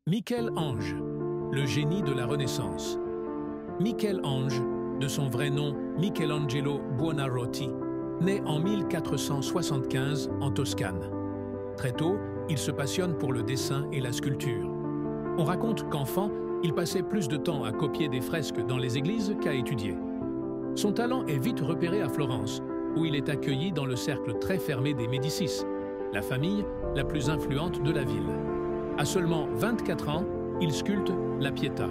Michel-Ange, le génie de la Renaissance. Michel-Ange, de son vrai nom Michelangelo Buonarroti, naît en 1475 en Toscane. Très tôt, il se passionne pour le dessin et la sculpture. On raconte qu'enfant, il passait plus de temps à copier des fresques dans les églises qu'à étudier. Son talent est vite repéré à Florence, où il est accueilli dans le cercle très fermé des Médicis, la famille la plus influente de la ville. À seulement 24 ans, il sculpte la Pietà,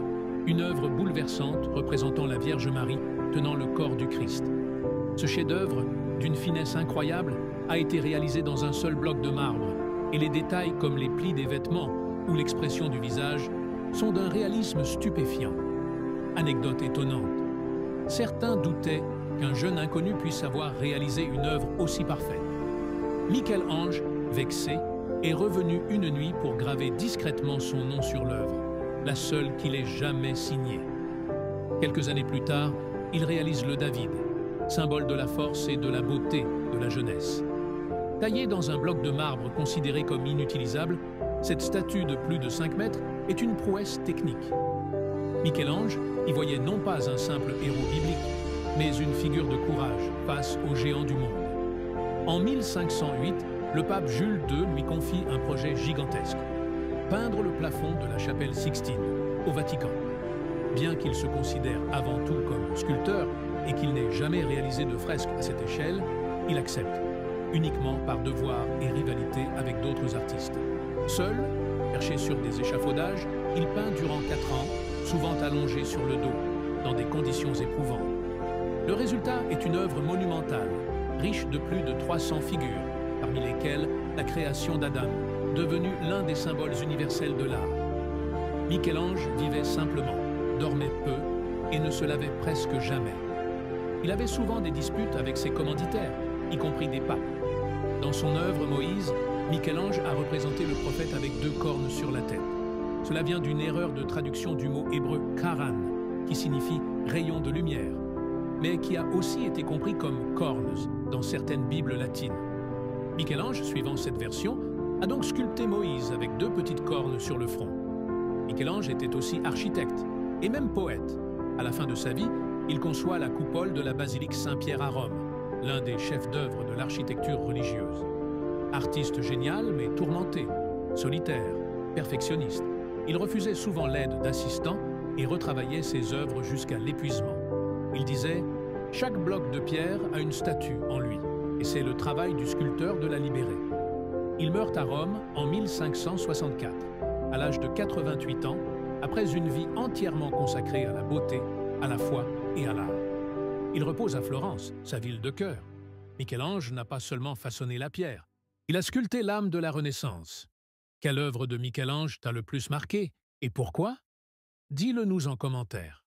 une œuvre bouleversante représentant la Vierge Marie tenant le corps du Christ. Ce chef-d'œuvre, d'une finesse incroyable, a été réalisé dans un seul bloc de marbre, et les détails comme les plis des vêtements ou l'expression du visage sont d'un réalisme stupéfiant. Anecdote étonnante. Certains doutaient qu'un jeune inconnu puisse avoir réalisé une œuvre aussi parfaite. Michel-Ange, vexé, est revenu une nuit pour graver discrètement son nom sur l'œuvre, la seule qu'il ait jamais signée. Quelques années plus tard, il réalise le David, symbole de la force et de la beauté de la jeunesse. Taillée dans un bloc de marbre considéré comme inutilisable, cette statue de plus de 5 mètres est une prouesse technique. Michel-Ange y voyait non pas un simple héros biblique, mais une figure de courage face aux géants du monde. En 1508, le pape Jules II lui confie un projet gigantesque, peindre le plafond de la chapelle Sixtine, au Vatican. Bien qu'il se considère avant tout comme sculpteur et qu'il n'ait jamais réalisé de fresque à cette échelle, il accepte, uniquement par devoir et rivalité avec d'autres artistes. Seul, perché sur des échafaudages, il peint durant 4 ans, souvent allongé sur le dos, dans des conditions éprouvantes. Le résultat est une œuvre monumentale, riche de plus de 300 figures, parmi lesquelles la création d'Adam, devenu l'un des symboles universels de l'art. Michel-Ange vivait simplement, dormait peu et ne se lavait presque jamais. Il avait souvent des disputes avec ses commanditaires, y compris des papes. Dans son œuvre Moïse, Michel-Ange a représenté le prophète avec 2 cornes sur la tête. Cela vient d'une erreur de traduction du mot hébreu karan, qui signifie rayon de lumière, mais qui a aussi été compris comme cornes dans certaines Bibles latines. Michel-Ange, suivant cette version, a donc sculpté Moïse avec 2 petites cornes sur le front. Michel-Ange était aussi architecte et même poète. À la fin de sa vie, il conçoit la coupole de la basilique Saint-Pierre à Rome, l'un des chefs-d'œuvre de l'architecture religieuse. Artiste génial mais tourmenté, solitaire, perfectionniste, il refusait souvent l'aide d'assistants et retravaillait ses œuvres jusqu'à l'épuisement. Il disait « Chaque bloc de pierre a une statue en lui, et c'est le travail du sculpteur de la libérer. » Il meurt à Rome en 1564, à l'âge de 88 ans, après une vie entièrement consacrée à la beauté, à la foi et à l'art. Il repose à Florence, sa ville de cœur. Michel-Ange n'a pas seulement façonné la pierre, il a sculpté l'âme de la Renaissance. Quelle œuvre de Michel-Ange t'a le plus marqué et pourquoi? Dis-le nous en commentaire.